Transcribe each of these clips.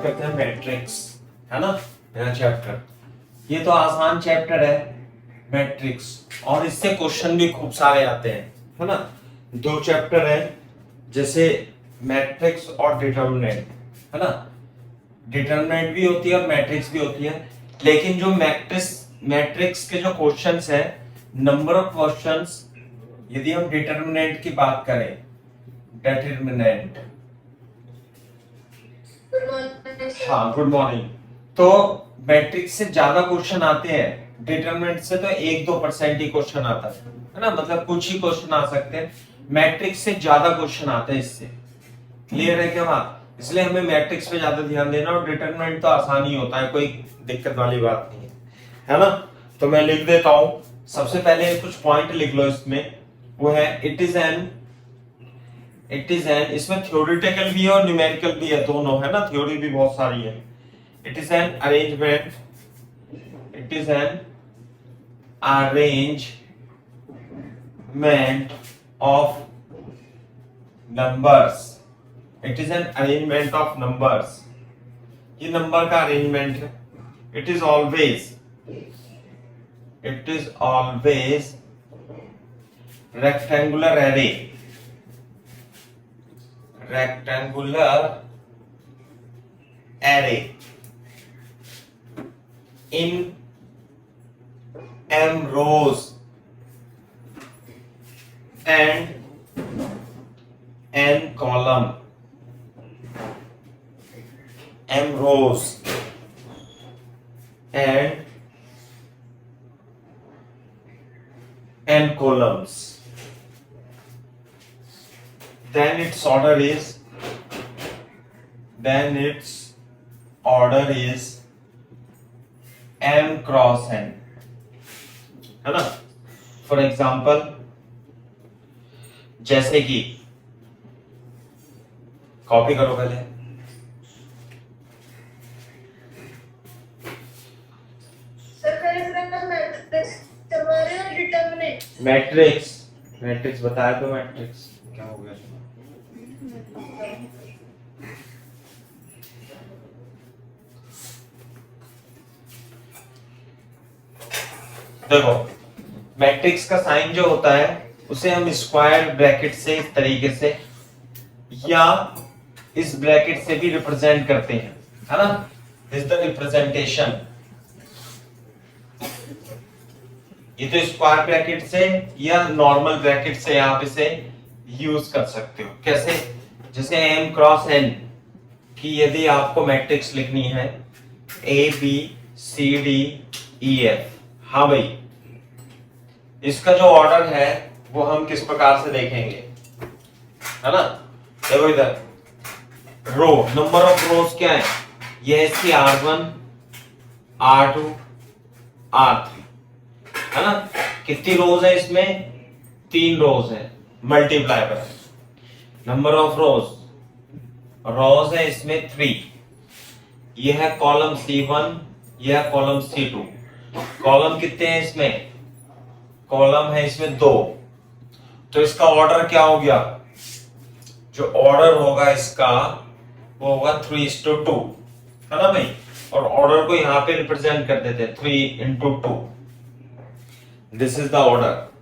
करते हैं मैट्रिक्स, है ना, मेरा चैप्टर। ये तो आसान चैप्टर है मैट्रिक्स, और इससे क्वेश्चन भी खूब सारे आते हैं, है ना। दो चैप्टर है, जैसे मैट्रिक्स और डिटर्मिनेंट, है ना। डिटर्मिनेंट भी होती है और मैट्रिक्स भी होती है, लेकिन जो मैट्रिक्स के जो क्वेश्चंस है, नंबर ऑफ क्वेश्चंस, यदि हम डिटर्मिनेंट की बात करें, डिटर्मिनेंट, हाँ गुड मॉर्निंग, तो मैट्रिक्स से ज्यादा क्वेश्चन आते हैं, डिटरमिनेंट से तो 1-2% ही क्वेश्चन आता है ना, मतलब कुछ ही क्वेश्चन आ सकते हैं। मैट्रिक्स से ज्यादा क्वेश्चन आते हैं इससे। क्लियर है क्या बात? इसलिए हमें मैट्रिक्स पे ज्यादा ध्यान देना, और डिटरमिनेंट तो आसान ही होता है, कोई दिक्कत वाली बात नहीं है ना। तो मैं लिख देता हूं, सबसे पहले कुछ पॉइंट लिख लो इसमें, वो है इट इज एन, इसमें थ्योरेटिकल भी है और न्यूमेरिकल भी है, दोनों है ना, थ्योरी भी बहुत सारी है। It is an arrangement, it is an arrangement of numbers, it is an arrangement of numbers, ये नंबर का अरेंजमेंट है। It is always rectangular array, in m rows and n column, m rows and n columns, then its order is m cross n, है ना। For example, जैसे कि copy करो पहले, matrix बताया तो, मैट्रिक्स क्या हो गया? देखो, मैट्रिक्स का साइन जो होता है उसे हम स्क्वायर ब्रैकेट से इस तरीके से या इस ब्रैकेट से भी रिप्रेजेंट करते हैं, है ना। This is the representation. ये तो स्क्वायर ब्रैकेट से या नॉर्मल ब्रैकेट से आप इसे यूज कर सकते हो। कैसे? जैसे m क्रॉस n की यदि आपको मैट्रिक्स लिखनी है, a b c d e f, हाँ भाई, इसका जो ऑर्डर है वो हम किस प्रकार से देखेंगे, है ना। देखो इधर, रो, नंबर ऑफ रोज क्या है, ये है इसकी r1 r2 r3, है ना। कितनी रोज है इसमें? 3 रोज है, मल्टीप्लाई पर नंबर ऑफ रोज है इसमें 3। ये है कॉलम C1, ये है कॉलम C2। कॉलम कितने हैं इसमें? कॉलम है इसमें 2। तो इसका ऑर्डर क्या हो गया? जो ऑर्डर होगा इसका वो होगा 3:2, है ना भाई। और ऑर्डर को यहां पे रिप्रेजेंट कर देते हैं 3:2। This is the order.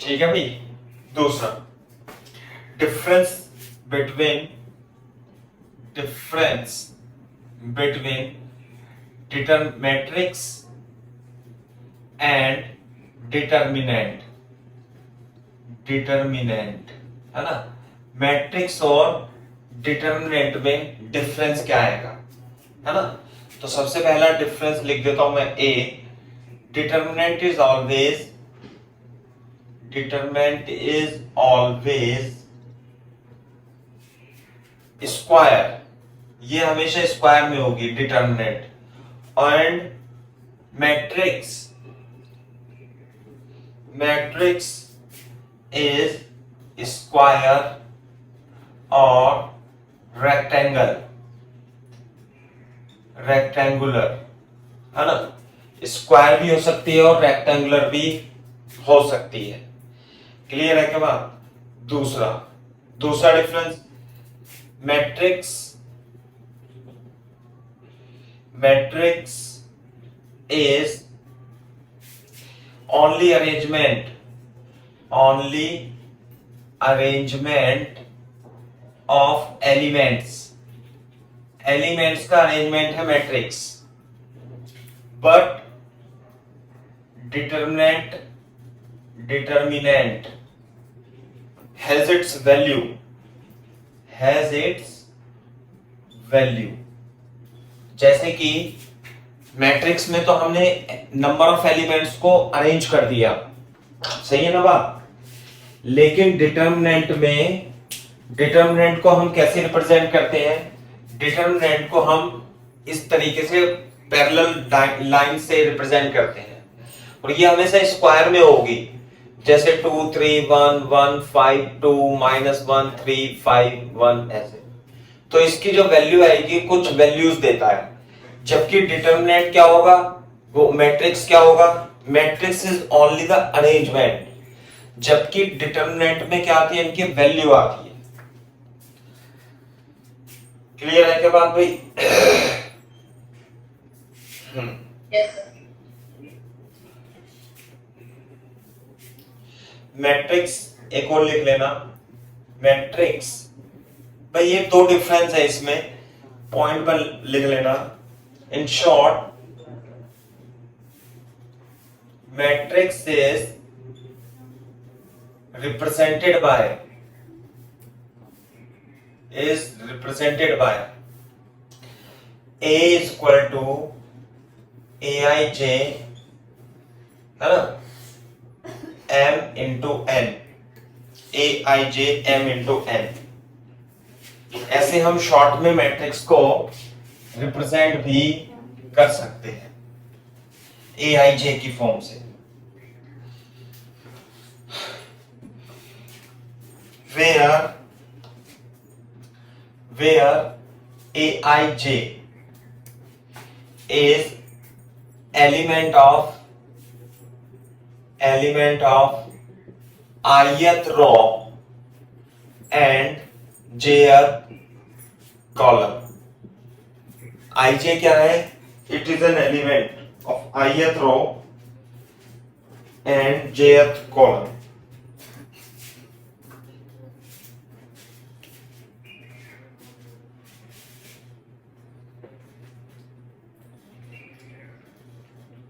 ठीक है भाई। दूसरा, difference between matrix and determinant, determinant है ना। मैट्रिक्स और डिटर्मिनेंट में डिफरेंस क्या आएगा, है ना। तो सबसे पहला डिफरेंस लिख देता हूं मैं a, determinant is always, determinant is always square, ये हमेशा स्क्वायर में होगी determinant, and matrix, matrix is square और रेक्टेंगल, रेक्टेंगुलर है ना। स्क्वायर भी हो सकती है और रेक्टेंगुलर भी हो सकती है। क्लियर है क्या बात। दूसरा, दूसरा difference, matrix, matrix is only arrangement, only arrangement of elements, elements का अरेंजमेंट है matrix, but determinant, determinant has its value, has its value. जैसे कि मैट्रिक्स में तो हमने नंबर ऑफ एलिमेंट्स को अरेंज कर दिया, सही है ना बात, लेकिन डिटर्मिनेंट में, डिटर्मिनेंट को हम कैसे रिप्रेजेंट करते हैं, डिटर्मिनेंट को हम इस तरीके से पैरेलल लाइन से रिप्रेजेंट करते हैं, और ये हमेशा स्क्वायर में होगी, जैसे 2 3 1 1 5 2 -1 3 5 1 ऐसे। तो इसकी जो वैल्यू आएगी कुछ वैल्यूज देता है, जबकि डिटर्मिनेंट क्या होगा, वो मैट्रिक्स क्या होगा, matrix is only the arrangement, जबकि डिटर्मिनेंट में क्या आती है, इनकी वैल्यू आती है। क्लियर है क्या बात भाई। Yes, sir. मैट्रिक्स एक और लिख लेना, मैट्रिक्स भाई ये दो डिफरेंस है इसमें, पॉइंट पर लिख लेना। In short, matrix is represented by, is represented by A is equal to Aij है ना, M into N, Aij M into N। ऐसे हम शॉर्ट में मैट्रिक्स को रिप्रेजेंट भी कर सकते हैं Aij की फॉर्म से। where Aij is element of ith row and jth column। Ij क्या है, it is an element of ith row and jth column।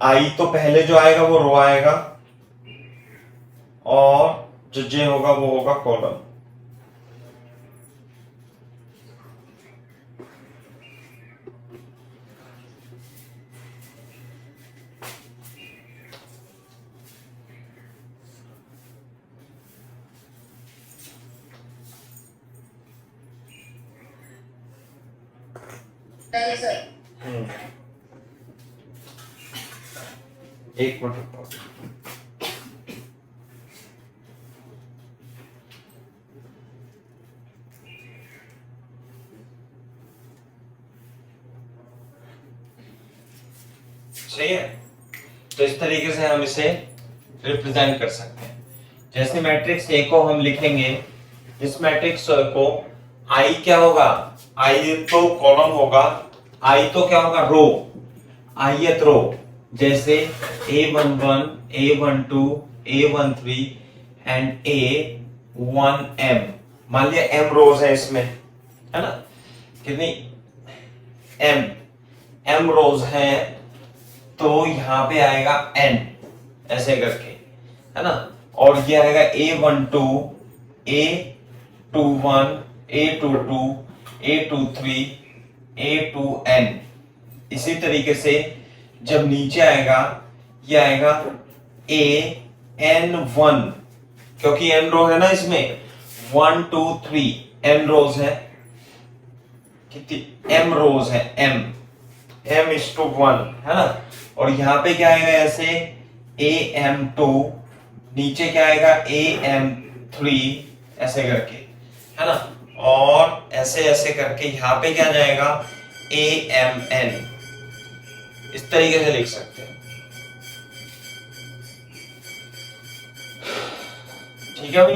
आई तो पहले जो आएगा वो रो आएगा, और जो जे होगा वो होगा कॉलम। नहीं सर। एक मिनट रुको। सही है, तो इस तरीके से हम इसे रिप्रेजेंट कर सकते हैं। जैसे मैट्रिक्स ए को हम लिखेंगे, इस मैट्रिक्स को आई क्या होगा, आई तो कॉलम होगा, आई तो क्या होगा, रो, आईएथ रो, जैसे A11, A12, A13 and A1M। मान लिया M रोज है इसमें, है ना, कितनी M रोज है, तो यहां पे आएगा N, ऐसे करके, है ना। और ये आएगा A12, A21, A22, A23, A2N। इसी तरीके से जब नीचे आएगा ये आएगा AN1, क्योंकि N रो है ना इसमें, 1 2 3 N रोज है, कितनी M रोज है, M1 है ना। और यहाँ पे क्या आएगा ऐसे AM2, नीचे क्या आएगा AM3, ऐसे करके, है ना। और ऐसे ऐसे करके यहाँ पे क्या जाएगा AMN। इस तरीके से लिख सकते हैं, ठीक है भाई।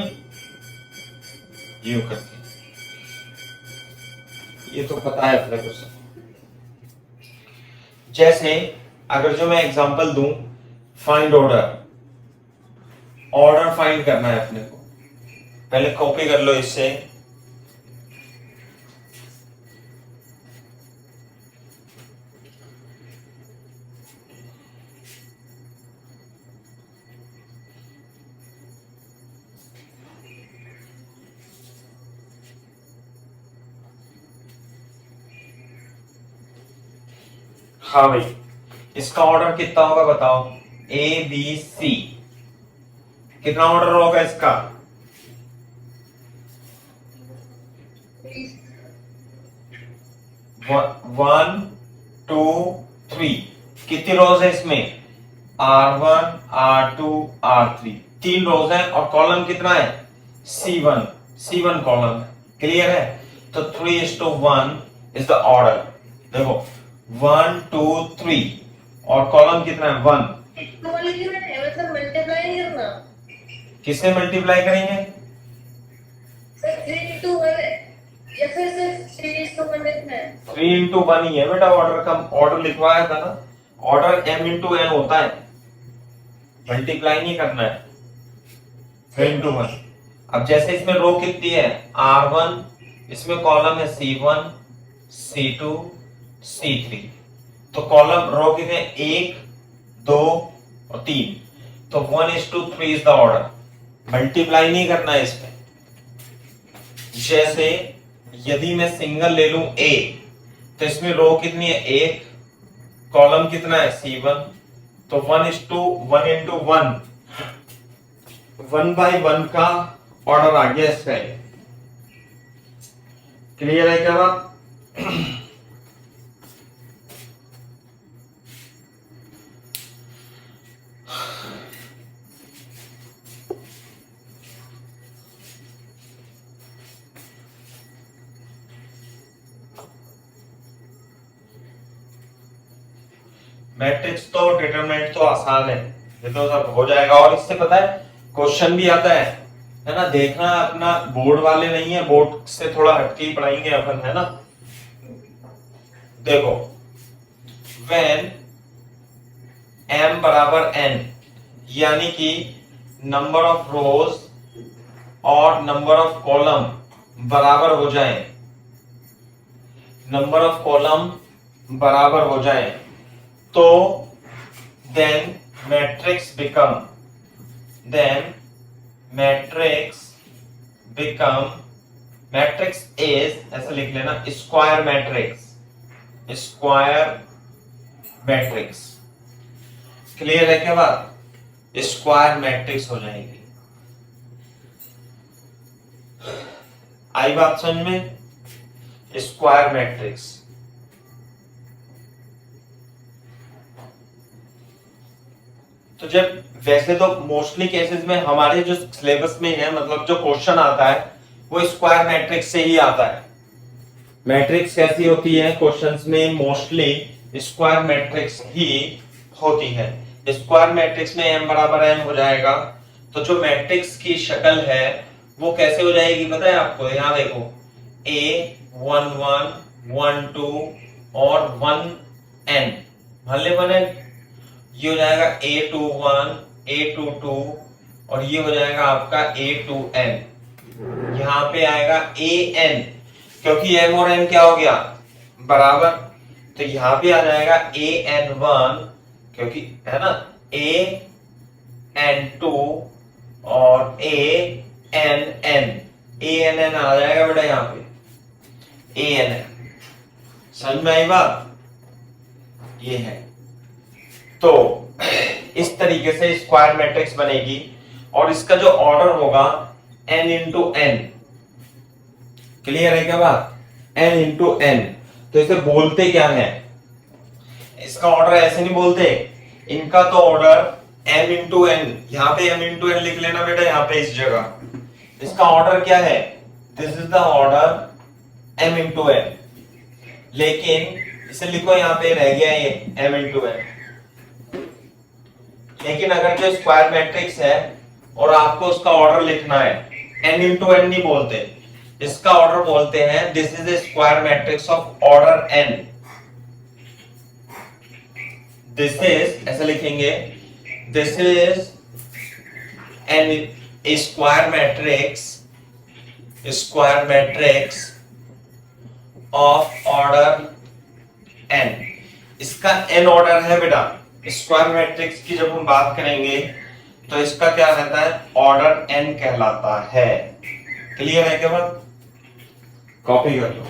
ये करके, ये तो पता है अपने को सब। जैसे अगर जो मैं एग्जांपल दूं, फाइंड ऑर्डर, ऑर्डर फाइंड करना है अपने को, पहले कॉपी कर लो इससे। हाँ भाई, इसका ऑर्डर कितना होगा बताओ, ABC, कितना ऑर्डर होगा इसका, 1 2 3। कितनी रोज है इसमें, R1 R2 R3, 3 रोज है। और कॉलम कितना है, C1 कॉलम है, क्लियर है। तो 3:1 इज द ऑर्डर। देखो 1 2 3 और कॉलम कितना है 1। मतलब मल्टीप्लाई नहीं करना किससे मल्टीप्लाई करेंगे, सर 3:1 या फिर सिर्फ 3:1 लिखना है। 3:1 ही है बेटा, ऑर्डर का ऑर्डर लिखवाया था ना, ऑर्डर M×N होता है, मल्टीप्लाई नहीं करना है 3:1। अब जैसे इसमें रो कितनी है R1, इसमें कॉलम है C1 C2 C3, तो कॉलम रो कितने 1 2 और 3, तो 1:3 इज द ऑर्डर, मल्टीप्लाई नहीं करना है इसमें। जैसे यदि मैं सिंगल ले लूं A, तो इसमें रो कितनी है 1, कॉलम कितना है C1, तो 1:1, 1/1 का ऑर्डर आ गया इसका। क्लियर है क्या बात। मैट्रिक्स तो डिटरमिनेंट तो आसान है, ये तो सब हो जाएगा। और इससे पता है क्वेश्चन भी आता है ना। देखना अपना बोर्ड वाले नहीं है, बोर्ड से थोड़ा हटके ही पढ़ाएंगे अपन, है ना। देखो व्हेन m बराबर n, यानी कि नंबर ऑफ रोज और नंबर ऑफ कॉलम बराबर हो जाए, नंबर ऑफ कॉलम बराबर हो जाए, तो then matrix become matrix is, ऐसे लिख लेना, स्क्वायर मैट्रिक्स। क्लियर है क्या बात, स्क्वायर मैट्रिक्स हो जाएगी। आई बात समझ में, स्क्वायर मैट्रिक्स। तो जब वैसे तो मोस्टली केसेस में हमारे जो सिलेबस में है, मतलब जो क्वेश्चन आता है वो स्क्वायर मैट्रिक्स से ही आता है। मैट्रिक्स कैसी होती है क्वेश्चंस में, मोस्टली स्क्वायर मैट्रिक्स ही होती है। स्क्वायर मैट्रिक्स में m बराबर n हो जाएगा, तो जो मैट्रिक्स की शक्ल है वो कैसे हो जाएगी पता है आपको। यहाँ देखो A11 1 2 और 1n, मान ले 1n, ये हो जाएगा A21 A22 और ये हो जाएगा आपका A2n। यहाँ पे आएगा AN, क्योंकि m और n क्या हो गया बराबर, तो यहाँ पे आ जाएगा AN1, क्योंकि है ना N2 और ANN, ANN आ जाएगा बेटा यहाँ पे, ANN। समझ में आई बात? ये है। तो इस तरीके से स्क्वायर मैट्रिक्स बनेगी और इसका जो ऑर्डर होगा n इंटू एन। क्लियर है क्या बात? n into n. तो इसे बोलते क्या है? इसका ऑर्डर ऐसे नहीं बोलते, इनका तो ऑर्डर m इंटू एन, यहां पे m इंटू एन लिख लेना बेटा यहाँ पे इस जगह। इसका ऑर्डर क्या है? This is the order m into n, लेकिन इसे लिखो यहाँ पे रह गया ये m इंटू एन। लेकिन अगर जो स्क्वायर मैट्रिक्स है और आपको उसका ऑर्डर लिखना है, n इंटू एन नहीं बोलते, इसका ऑर्डर बोलते हैं this is a square matrix of order n। This is, ऐसे लिखेंगे, this is an square matrix of order n। इसका n ऑर्डर है बेटा। स्क्वायर मैट्रिक्स की जब हम बात करेंगे तो इसका क्या रहता है? ऑर्डर n कहलाता है। क्लियर है क्या बात? कॉपी कर लो।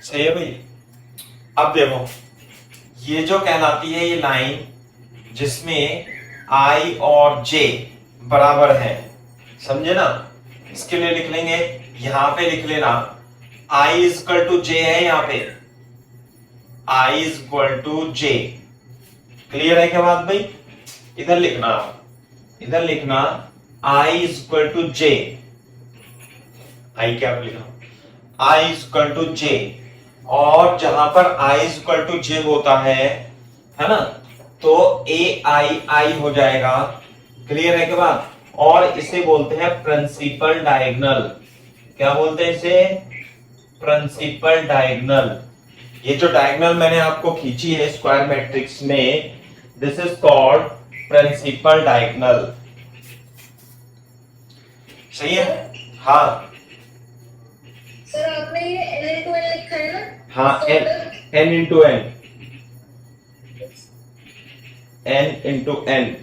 सही है भाई? अब देखो, ये जो कहलाती है ये लाइन जिसमें I और J बराबर है, समझे ना? इसके लिए लिख लेंगे, यहां पे लिख लेना I is equal to J है, यहाँ पे I is equal to J। Clear है क्या बात भाई? इधर लिखना I is equal to J। I क्या लिखा? I is equal to J। और जहां पर I is equal to J होता है ना, तो AI हो जाएगा। क्लियर है क्या बात? और इसे बोलते हैं प्रिंसिपल डायगोनल। क्या बोलते हैं इसे? Principal diagonal. ये जो डायगोनल मैंने आपको खींची है स्क्वायर मैट्रिक्स में, this is called principal diagonal. सही है? हाँ सर आपने ये n into n लिखा है ना? हाँ, n into n, n into n।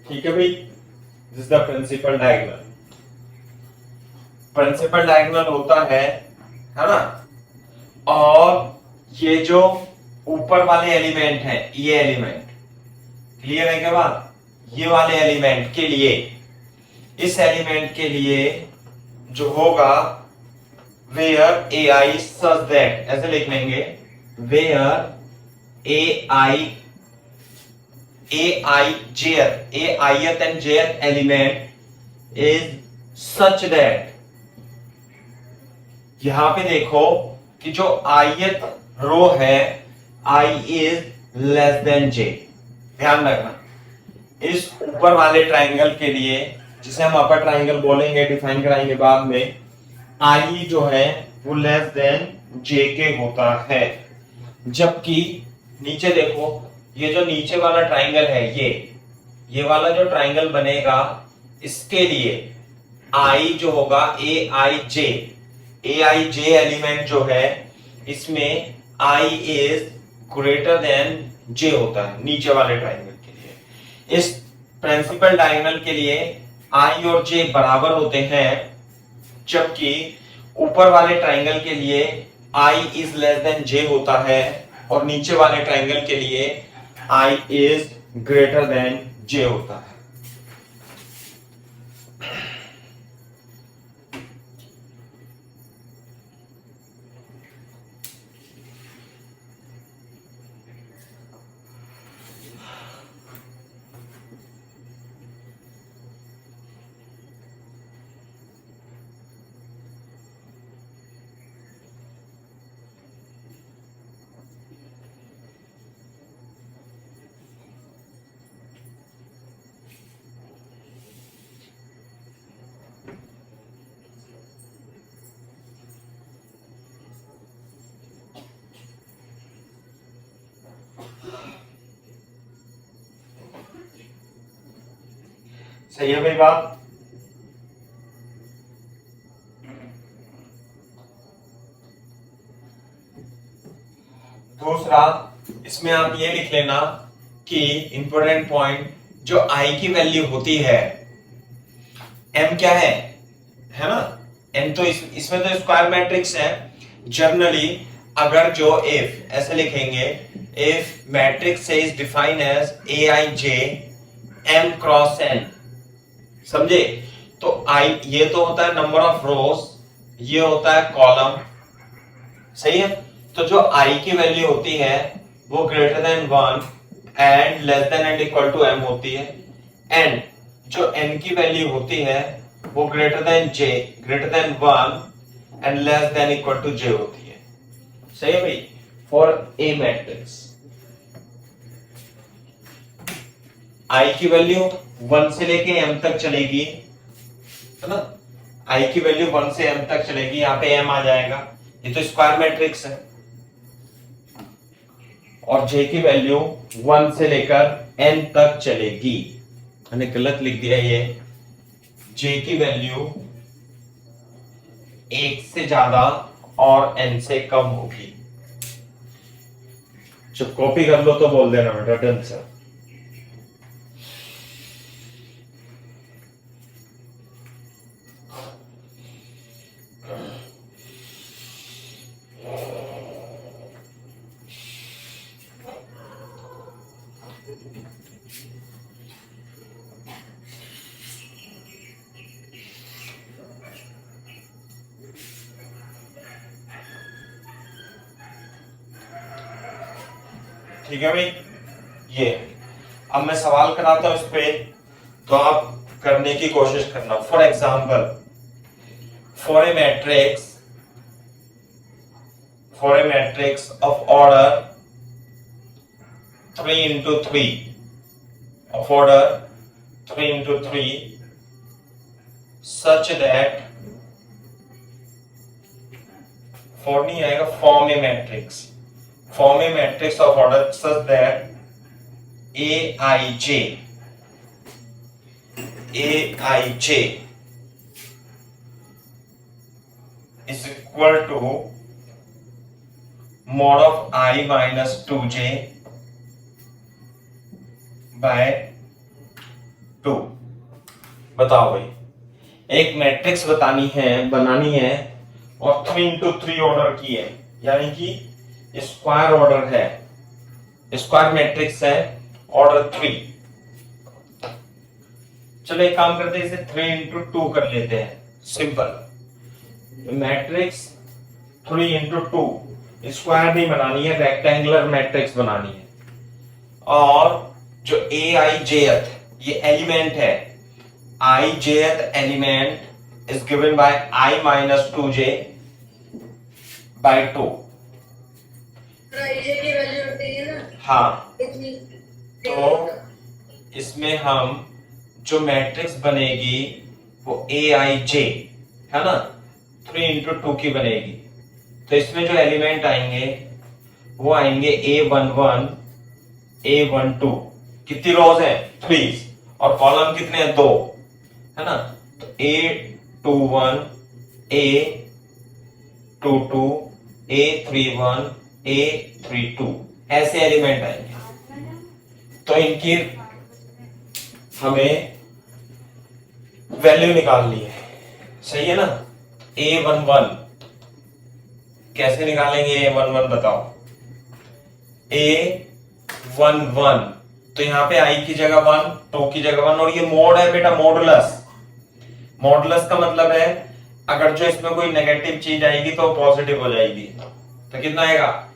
ठीक है भाई, this the principal diagonal. Principal diagonal होता है ना, और ये जो ऊपर वाले एलिमेंट है, ये एलिमेंट, क्लियर है क्या बात? ये वाले एलिमेंट के लिए, इस एलिमेंट के लिए जो होगा, वेयर AI सच दैट, ऐसे लिख लेंगे, where ith and jth element is such that, यहां पे देखो कि जो ith रो है, I is लेस देन जे। ध्यान रखना, इस ऊपर वाले ट्राइंगल के लिए, जिसे हम अपर ट्राइंगल बोलेंगे, डिफाइन कराएंगे बाद में, आई जो है वो लेस देन जे के होता है। जबकि नीचे देखो, ये जो नीचे वाला ट्राइंगल है, ये वाला जो ट्राइंगल बनेगा, इसके लिए आई जो होगा ए आई जे एलिमेंट जो है, इसमें आई इज ग्रेटर देन जे होता है नीचे वाले ट्राइंगल के लिए। इस प्रिंसिपल डायगोनल के लिए आई और जे बराबर होते हैं, जबकि ऊपर वाले ट्राइंगल के लिए आई इज लेस देन जे होता है, और नीचे वाले ट्राइंगल के लिए आई इज ग्रेटर देन जे होता है। सही है भाई बात। दूसरा, इसमें आप ये लिख लेना कि इंपॉर्टेंट पॉइंट, जो आई की वैल्यू होती है, एम क्या है ना, एम तो इसमें तो स्क्वायर मैट्रिक्स है। जनरली अगर जो इफ ऐसे लिखेंगे, if matrix is defined as a I J m cross n, समझे, तो आई ये तो होता है नंबर ऑफ रोज, ये होता है कॉलम, सही है। तो जो आई की वैल्यू होती है वो greater than 1 and less than and equal to m होती है, एंड जो एन की वैल्यू होती है वो greater than 1 and less than equal to J होती है, सही है भाई, फॉर ए मैट्रिक्स। आई की वैल्यू 1 से लेके m तक चलेगी, है ना, आई की वैल्यू 1 से m तक चलेगी, यहाँ पे m आ जाएगा, ये तो स्क्वायर मैट्रिक्स है। और j की वैल्यू 1 से लेकर n तक चलेगी, मैंने गलत लिख दिया, ये j की वैल्यू 1 से ज्यादा और n से कम होगी। जब कॉपी कर लो तो बोल देना बेटा, डन सर। ठीक है भाई, ये अब मैं सवाल कराता हूं इस पे, तो आप करने की कोशिश करना। For example, for a matrix of order 3 into 3 such that, for नहीं आएगा, form a matrix of order such that aij is equal to mod of I minus 2j by 2। बताओ भाई, एक मैट्रिक्स बनानी है और 3 into 3 ऑर्डर की है, यानी कि स्क्वायर ऑर्डर है, स्क्वायर मैट्रिक्स है, ऑर्डर 3। चलो एक काम करते हैं, इसे 3 into 2 कर लेते हैं, सिंपल। मैट्रिक्स 3 into 2 स्क्वायर नहीं बनानी है, रेक्टेंगुलर मैट्रिक्स बनानी है। और जो ए आई जेथ ये एलिमेंट है, आई जेथ element is given by I minus 2j by 2। की वैल्यू होती है ना, हाँ, इतनी तो इसमें हम जो मैट्रिक्स बनेगी वो AIJ है ना, 3 into 2 की बनेगी। तो इसमें जो एलिमेंट आएंगे वो आएंगे A11 A12, कितनी रोज है 3, और कॉलम कितने हैं 2 है ना। तो A21 A22 A31 A32 ऐसे एलिमेंट आएंगे। तो इनकी हमें वैल्यू निकालनी है, सही है ना। A11 कैसे निकालेंगे, A11 बताओ। A11 तो यहाँ पे I की जगह 1, 2 की जगह 1, और ये मोड है बेटा, मॉडुलस। मॉडुलस का मतलब है अगर जो इसमें कोई नेगेटिव चीज आएगी तो पॉजिटिव हो जाएगी। तो कितना आएगा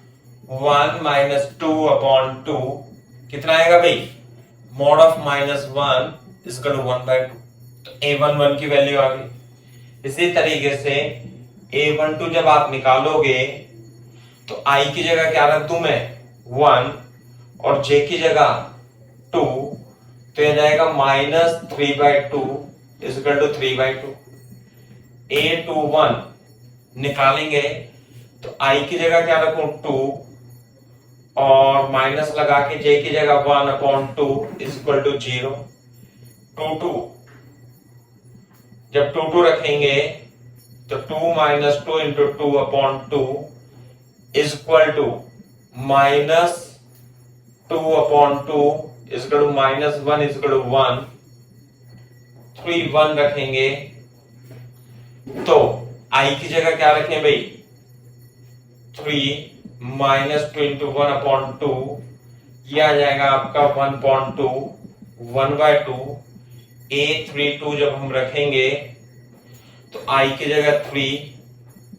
1 माइनस 2/2, कितना आएगा भाई, mod of -1 is equal to 1/2। तो A11 की वैल्यू आ गई। इसी तरीके से A12 जब आप निकालोगे तो I की जगह क्या रख दूं मैं 1 और J की जगह 2, तो यह जाएगा -3/2 इज इक्वल टू 3/2। A21 निकालेंगे तो I की जगह क्या रखूं 2 और माइनस लगा के J की जगह 1/2 इज इक्वल टू 0। 2 जब 2 रखेंगे तो 2 minus 2 into 2/2 is equal to -2/2 is equal to -1 is equal to 1। 3 1 रखेंगे तो I की जगह क्या रखें भाई 3 माइनस 2 इंटू 1/2, ये आ जाएगा आपका 1/2 1/2। A32 जब हम रखेंगे तो I की जगह 3,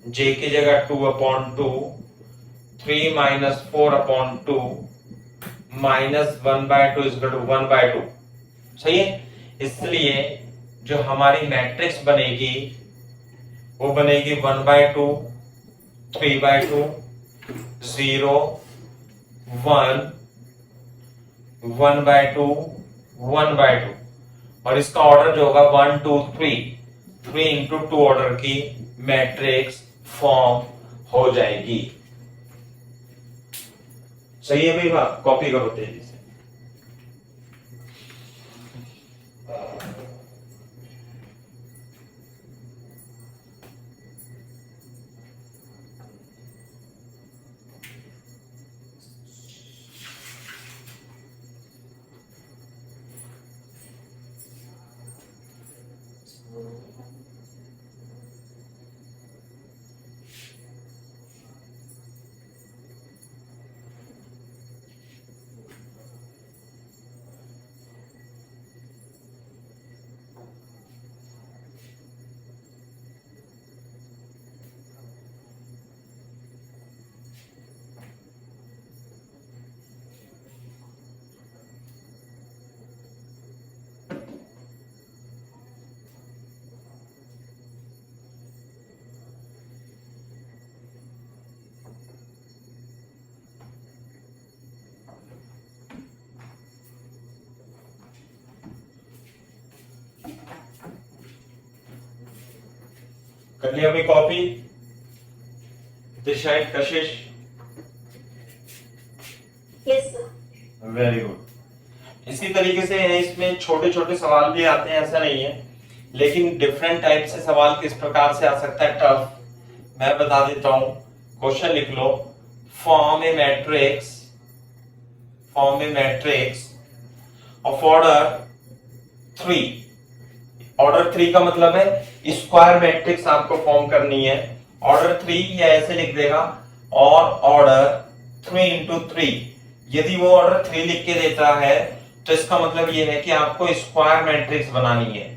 J की जगह 2/2, 3 माइनस 4/2 -1/2 इज इक्वल टू 1/2, सही है। इसलिए जो हमारी मैट्रिक्स बनेगी वो बनेगी 1/2 3/2 0 1 1/2 1/2, और इसका ऑर्डर जो होगा 1 2 3 3 into 2 ऑर्डर की मैट्रिक्स फॉर्म हो जाएगी। सही है भाई, बात कॉपी करो तेजी से। कर लिया भाई कॉपी, दिशाएं कशिश, यस सर। Very good. इसी तरीके से इसमें छोटे छोटे सवाल भी आते हैं, ऐसा नहीं है, लेकिन डिफरेंट टाइप से सवाल किस प्रकार से आ सकता है टफ मैं बता देता हूं। क्वेश्चन लिख लो, form a matrix of order 3। Order 3 का मतलब है स्क्वायर मैट्रिक्स आपको फॉर्म करनी है। ऑर्डर 3 या ऐसे लिख देगा और ऑर्डर 3 into 3। यदि वो ऑर्डर 3 लिख के देता है तो इसका मतलब ये है कि आपको स्क्वायर मैट्रिक्स बनानी है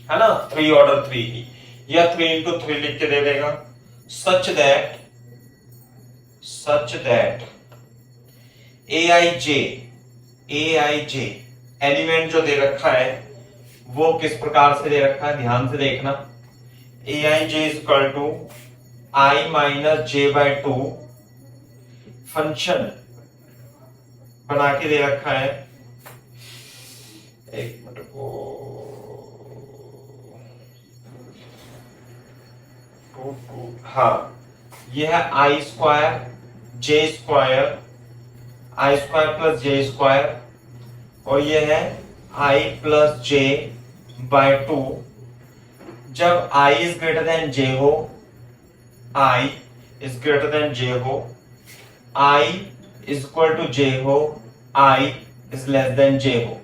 ना, 3 ऑर्डर 3 की, या 3 into 3 लिख के दे देगा। सच दैट AIJ एलिमेंट जो दे रखा है वो किस प्रकार से दे रखा है, ध्यान से देखना। AIJ is equal to I - J/2 function बना के दे रखा है, एक मिनट को, हाँ, ये है आई स्क्वायर जे स्क्वायर, आई स्क्वायर प्लस जे स्क्वायर, और ये है आई प्लस जे बाय 2। जब आई इज ग्रेटर देन जे हो, आई इज ग्रेटर देन जे हो, आई इज इक्वल टू जे हो, आई इज लेस देन जे हो।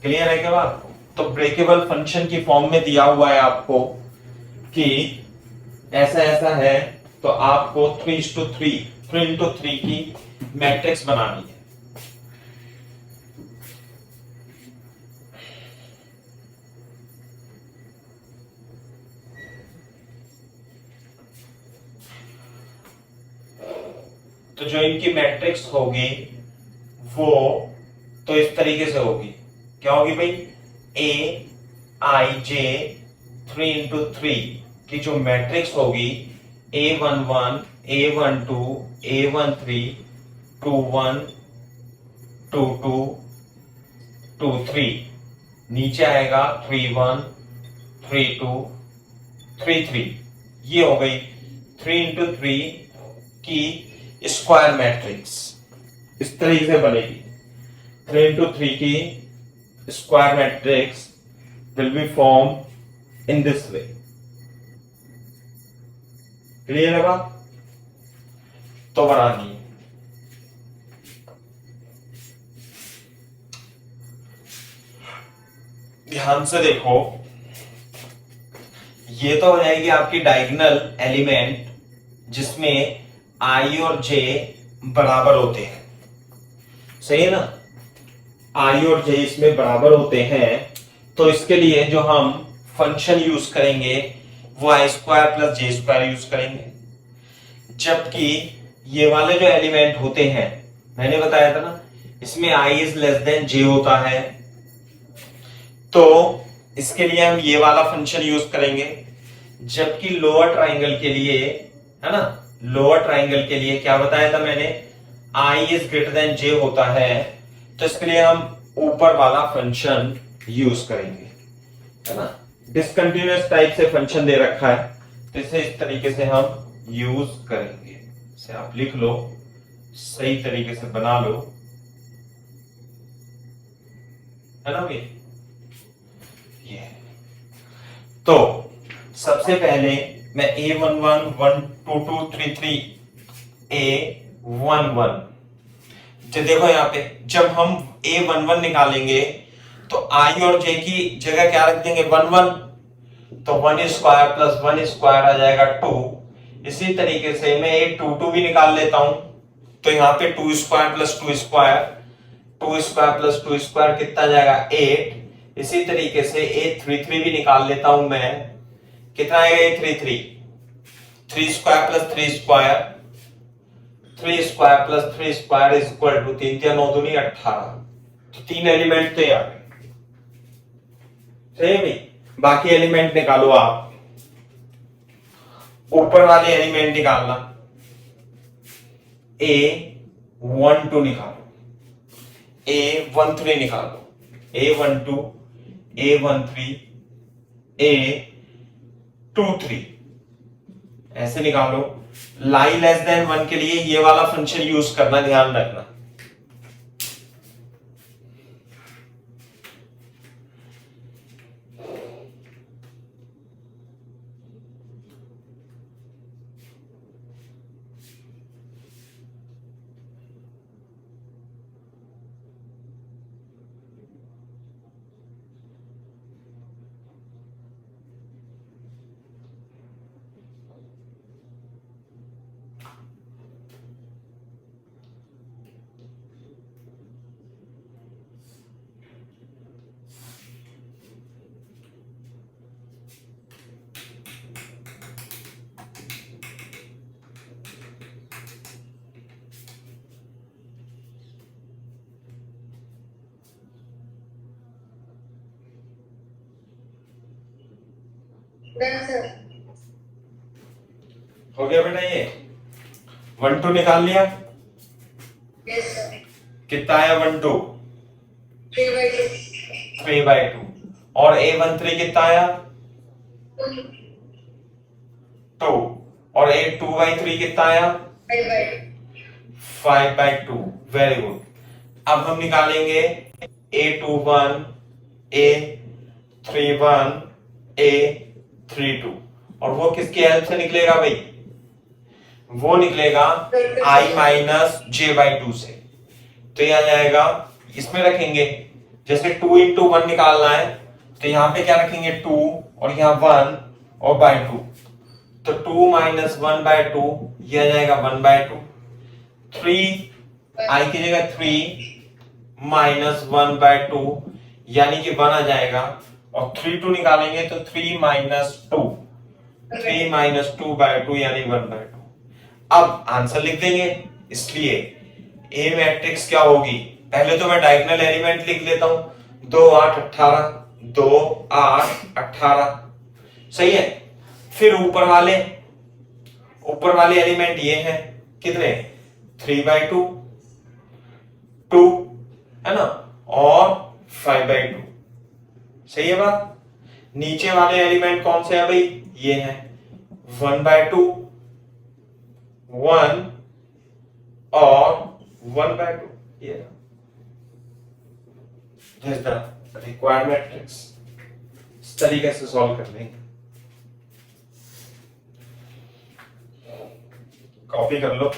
क्लियर है क्या बात? तो ब्रेकेबल फंक्शन की फॉर्म में दिया हुआ है आपको कि ऐसा ऐसा है, तो आपको 3:3 की मैट्रिक्स बनानी है। तो जो इनकी मैट्रिक्स होगी वो तो इस तरीके से होगी, क्या होगी भाई, ए आई जे 3:3 की जो मैट्रिक्स होगी, A11 A12 A13 21 22 23, नीचे आएगा 31 32 33। ये हो गई 3:3 की स्क्वायर मैट्रिक्स, इस तरीके से बनेगी। 3:3 की square matrix will be form in this way. Clear है बात? तो बनानी है। ध्यान से देखो, ये तो हो जाएगी आपकी डायगोनल एलिमेंट जिसमें आई और जे बराबर होते हैं, सही है ना? आई और जे इसमें बराबर होते हैं, तो इसके लिए जो हम फंक्शन यूज करेंगे वो I square plus J square use करेंगे। जबकि ये वाले जो एलिमेंट होते हैं, मैंने बताया था ना, इसमें आई इज लेस देन जे होता है, तो इसके लिए हम ये वाला फंक्शन यूज करेंगे। जबकि लोअर ट्राइंगल के लिए, है ना, लोअर ट्राइंगल के लिए क्या बताया था मैंने, आई इज ग्रेटर देन जे होता है, तो इसके लिए हम ऊपर वाला फंक्शन यूज करेंगे, है ना। डिसकंटिन्यूअस टाइप से फंक्शन दे रखा है, तो इसे इस तरीके से हम यूज करेंगे। इसे आप लिख लो, सही तरीके से बना लो, है ना भाई। ये तो सबसे पहले मैं A11 1 2 2 3 3 A11, तो देखो यहाँ पे जब हम A11 निकालेंगे तो आई और जे की जगह क्या रख देंगे, 1 1, तो 1 स्क्वायर प्लस 1 स्क्वायर आ जाएगा 2। इसी तरीके से मैं A22 भी निकाल लेता हूं, तो यहाँ पे 2 square plus 2 square, 2 square plus 2 square कितना आ जाएगा 8। इसी तरीके से A33 भी निकाल लेता हूं मैं, कितना आएगा A33, 3 square plus 3 square, 3 square plus 3 square is equal to 3 3 9 दूनी 18। तो 3 एलिमेंट तो आ गए, सही है भाई। बाकी एलिमेंट निकालो आप, ऊपर वाले एलिमेंट निकालना, A12 निकालो, A13 निकालो, A12 A13 A23 ऐसे निकालो। लाई लेस देन 1 के लिए ये वाला फंक्शन यूज करना, ध्यान रखना। Done sir. हो गया बेटा, ये 1 2 निकाल लिया। Yes sir. कितना आया 1 2 3/2 3/2 और A13 कितना आया 2 और A2/3 कितना आया 5/2 वेरी गुड। अब हम निकालेंगे A21 A31 A32 और वो किसकी हेल्प से निकलेगा भाई, वो निकलेगा I माइनस J/2 से। तो ये आ जाएगा, इसमें रखेंगे जैसे 2 into 1 निकालना है तो यहाँ पे क्या रखेंगे 2 और यहाँ 1 और बाय 2, तो 2 माइनस 1/2 ये आ जाएगा 1/2। 3 I की जगह 3 माइनस 1/2 यानी कि 1 आ जाएगा और 3 2 निकालेंगे तो 3 माइनस 2 3 माइनस 2/2 यानी 1/2। अब आंसर लिख देंगे, इसलिए ए मैट्रिक्स क्या होगी, पहले तो मैं डायगोनल एलिमेंट लिख लेता हूं 2 8 18 2 8 18 सही है। फिर ऊपर वाले एलिमेंट ये हैं कितने 3/2 2 है ना और 5/2 सही है बात। नीचे वाले एलिमेंट कौन से हैं भाई, ये हैं 1/2 1 और 1/2 ये रिक्वायर्ड मैट्रिक्स। इस तरीके से सॉल्व कर लेंगे, कॉपी कर लो।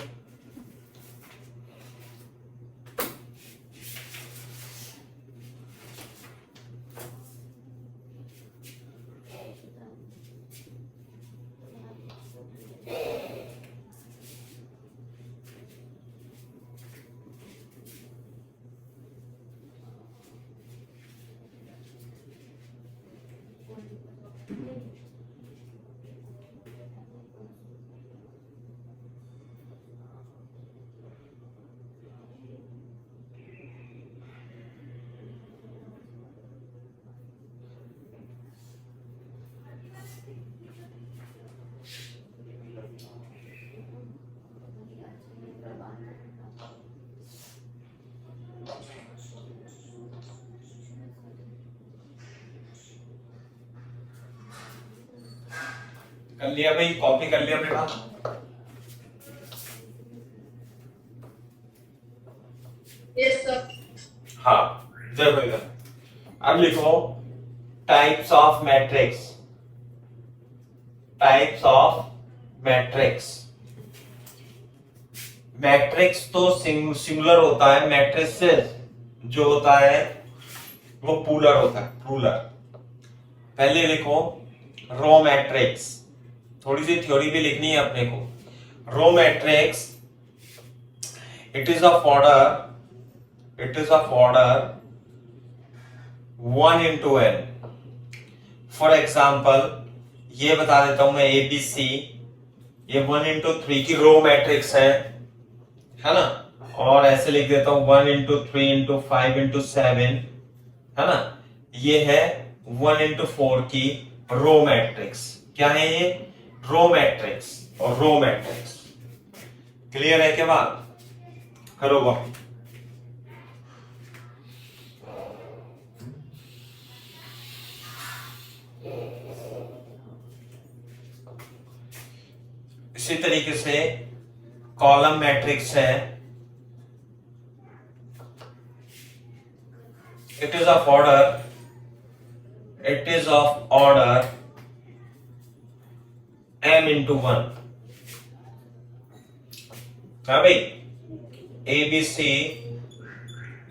कर लिया भाई, कॉपी कर लिया बेटा। Yes sir. हाँ देखो इधर, अब लिखो types of matrix. Types of matrix, matrix तो सिंगुलर होता है, मैट्रिसेस जो होता है वो प्लूरल होता है, प्लूरल। पहले लिखो रो मैट्रिक्स, थोड़ी सी थ्योरी भी लिखनी है अपने को। Row matrix it is of order 1 into n। For example ये बता देता हूं मैं ABC, ये 1 into 3 की रो मैट्रिक्स है ना, और ऐसे लिख देता हूं 1 into 3 into 5 into 7 है ना, ये है 1 into 4 की रो मैट्रिक्स। क्या है ये, रो मैट्रिक्स और रो मैट्रिक्स। क्लियर है क्या बात, करो बात। इसी तरीके से कॉलम मैट्रिक्स है, it is of order m into 1। हाँ भाई, ABC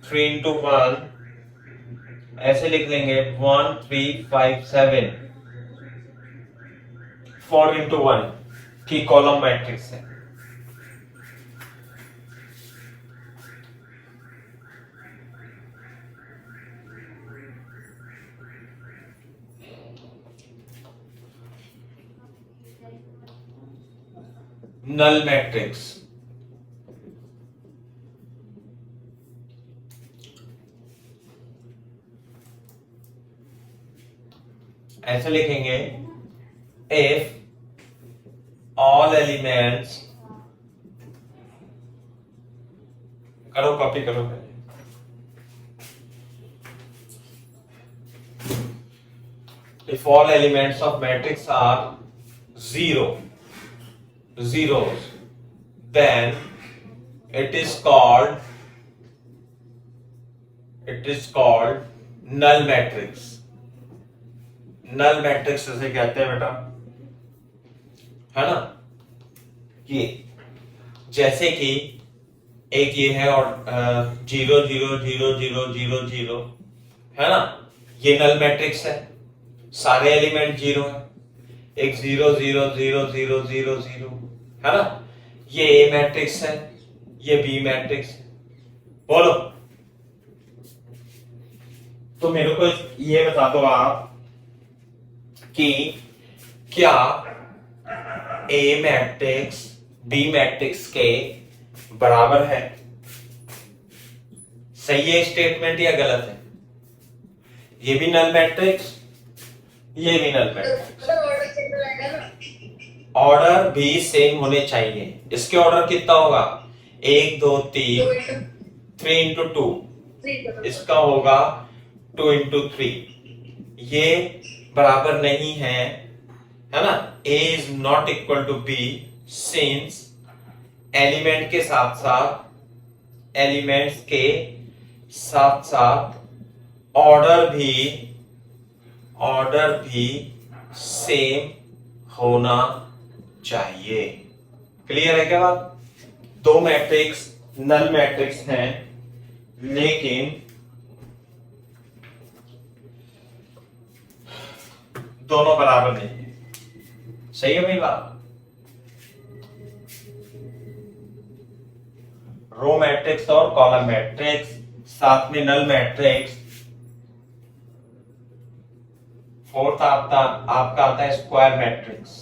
3 into 1 ऐसे लिख लेंगे 1 3 5 7 4 into 1 की कॉलम मैट्रिक्स है। नल मैट्रिक्स, ऐसे लिखेंगे इफ ऑल एलिमेंट्स, करो कॉपी करो पहले। if all elements of matrix are zeros, then it is called null matrix. null matrix इसे कहते हैं बेटा, है ना। ये जैसे कि एक ये है और 0 0 0 0 0 0, है ना, ये नल मैट्रिक्स है, सारे एलिमेंट 0 है। एक 0 0 0 0 0 0, है ना, ये ए मैट्रिक्स है, ये बी मैट्रिक्स है। बोलो, तो मेरे को ये बता दो आप कि क्या ए मैट्रिक्स बी मैट्रिक्स के बराबर है? सही है स्टेटमेंट या गलत है? ये भी नल मैट्रिक्स, ये भी नल मैट्रिक्स, ऑर्डर भी सेम होने चाहिए। इसके ऑर्डर कितना होगा? 1 2 3, 3 into 2, इसका होगा 2 into 3। ये बराबर नहीं है ना। A is not equal to B since element के साथ साथ एलिमेंट्स के साथ साथ ऑर्डर भी सेम होना चाहिए। क्लियर है क्या बात? दो मैट्रिक्स नल मैट्रिक्स हैं, लेकिन दोनों बराबर नहीं है। सही है मेरी बात? रो मैट्रिक्स और कॉलम मैट्रिक्स, साथ में नल मैट्रिक्स। फोर्थ आपका आता है स्क्वायर मैट्रिक्स।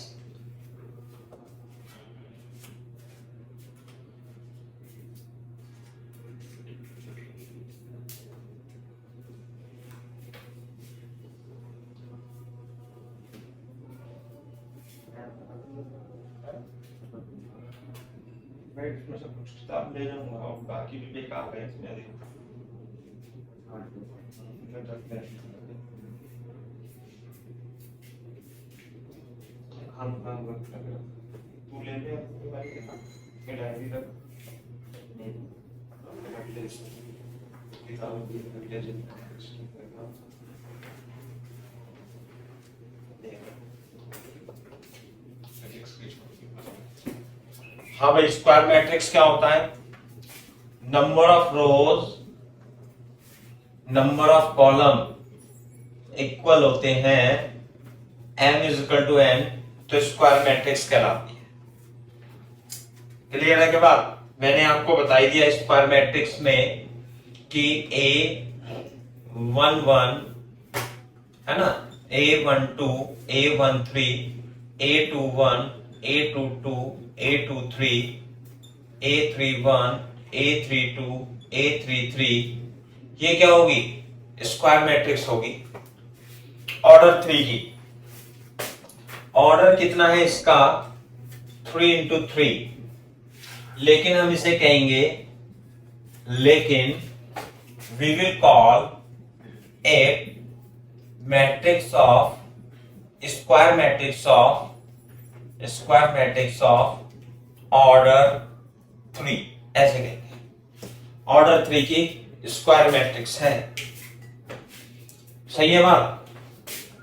इसमें से कुछ किताब ले जाऊंगा और बाकी भी बेकार है इसमें। देखो तू ले ले अपनी डायरी रख, किताब हाँ भाई, स्क्वायर मैट्रिक्स क्या होता है? Number of rows number of column equal होते हैं m is equal to n, तो स्क्वायर मैट्रिक्स कहलाती है। क्लियर है क्या बात? मैंने आपको बताई दिया स्क्वायर मैट्रिक्स में कि A11 है ना, A12 A13 A21 A22 A23 A31 A32 A33, ये क्या होगी? स्क्वायर मैट्रिक्स होगी। ऑर्डर 3 की। ऑर्डर कितना है इसका? 3 into 3। लेकिन हम इसे कहेंगे, लेकिन we will call a matrix of square matrix of order 3, ऐसे कहेंगे। ऑर्डर 3 की स्क्वायर मैट्रिक्स है। सही है बात?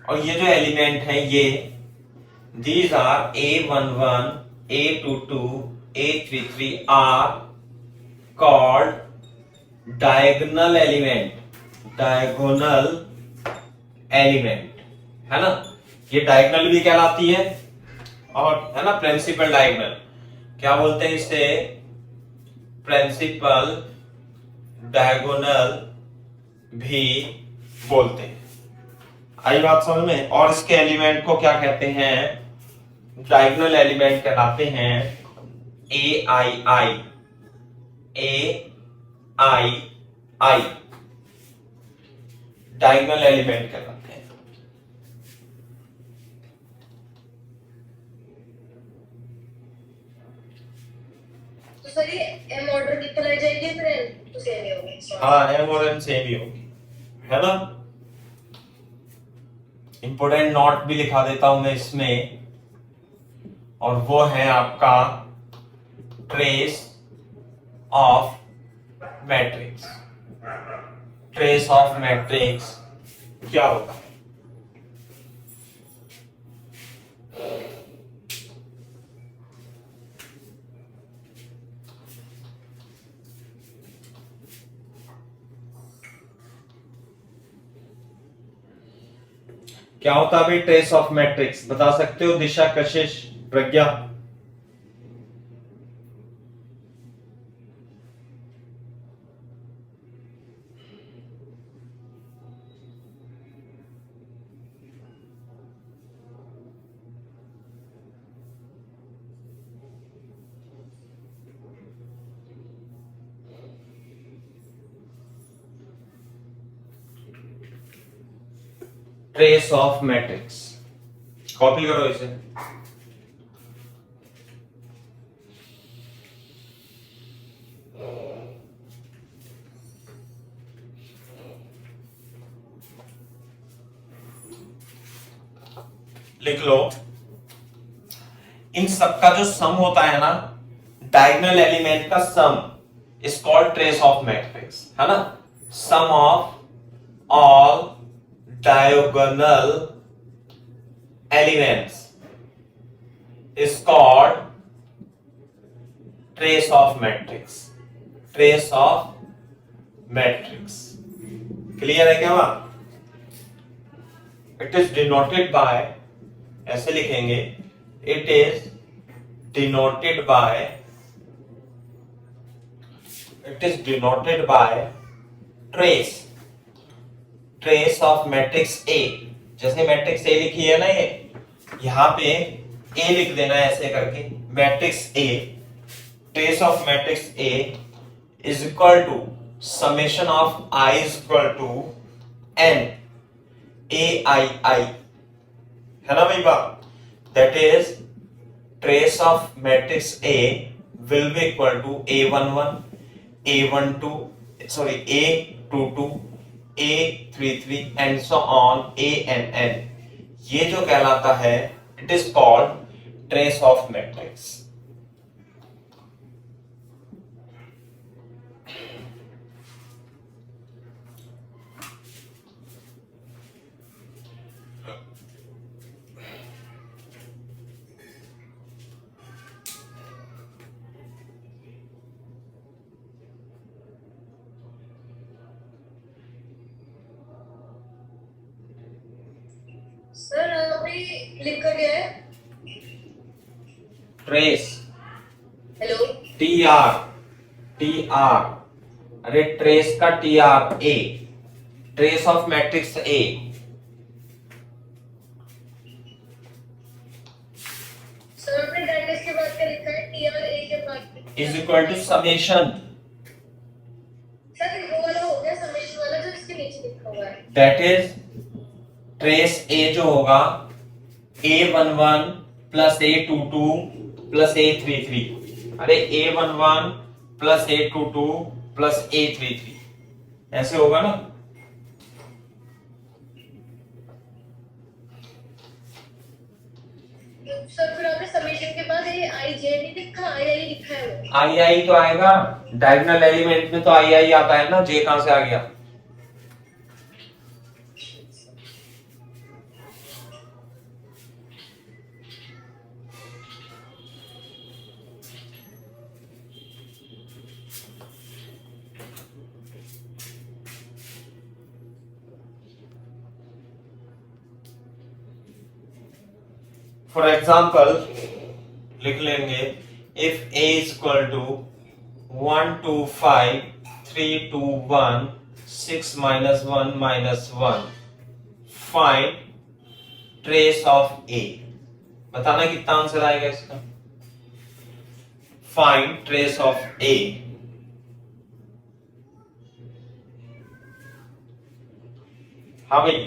और ये जो एलिमेंट है ये these are A11 A22 A33 are called diagonal element, है ना। ये डायगोनल भी कहलाती है और है ना प्रिंसिपल डायगोनल। क्या बोलते हैं इसे? प्रिंसिपल डायगोनल भी बोलते हैं। आई बात समझ में? और इसके एलिमेंट को क्या कहते हैं? डायगोनल एलिमेंट कहलाते हैं AII डायगोनल एलिमेंट कहलाते हैं। तो सर ये m ऑर्डर की तरह जाएगी, फिर n तो सेम ही होगी। हाँ, m और n सेम ही होगी, है ना। इंपोर्टेंट नोट भी लिखा देता हूं मैं इसमें, और वो है आपका trace of matrix. Trace of matrix क्या होता है? क्या होता है भाई ट्रेस ऑफ मैट्रिक्स? बता सकते हो दिशा, कशिश, प्रज्ञा? ट्रेस ऑफ मैट्रिक्स, कॉपी करो इसे। लिख लो, इन सबका जो सम होता है ना, डायगोनल एलिमेंट का sum is called trace of matrix, है ना। Sum of all diagonal elements is called trace of matrix. Trace of matrix. Clear है क्या बात? It is denoted by, ऐसे लिखेंगे, it is denoted by trace of matrix ए। जैसे matrix A लिखी है ना, ये यहां पे ए लिख देना है ऐसे करके, matrix A, trace of matrix A is equal to summation of I is equal to N A I I, है ना भाई बात? That is trace of matrix A will be equal to A11, A12, sorry A22, A33 and so on, ANN। ये जो कहलाता है, it is called trace of matrix. Sir अभी लिख कर गया है। ट्रेस, हेलो, टी आर, अरे ट्रेस का TR A, trace of matrix A. Sir आपने डायनेस के बाद क्या लिखा है? TRA के बाद is equal to summation, sir वो वाला हो गया, समेशन वाला जो इसके नीचे लिखा हुआ है। दैट इज ट्रेस ए जो होगा A11 plus A22 plus A33, अरे A11 plus A22 plus A33, ऐसे होगा ना। सर फिर आपने समेशन के बाद ये IJ नहीं लिखा, II लिखा है वो। आई तो आएगा, डायगोनल एलिमेंट में तो आई आता है ना, जे कहां से आ गया? फॉर एग्जाम्पल लिख लेंगे, if A is equal to 1 2 5 3 2 1 6 minus 1 minus 1, find trace of A। बताना कितना आंसर आएगा इसका। Find trace of A। हाँ भाई,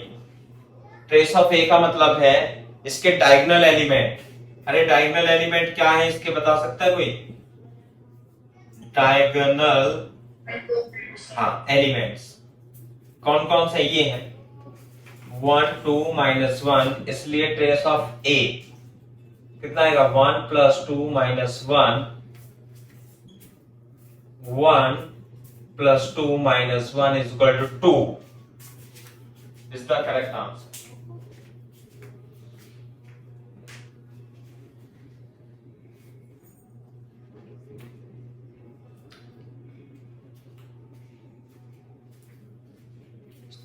ट्रेस ऑफ A का मतलब है इसके डायगोनल एलिमेंट। अरे डायगोनल एलिमेंट क्या है इसके, बता सकता है कोई? डायगोनल, हाँ, एलिमेंट्स कौन कौन से ये हैं? 1 2 माइनस 1, इसलिए ट्रेस ऑफ ए कितना आएगा 1 plus 2 minus 1, 1 plus 2 minus 1 is equal to 2 is the correct answer.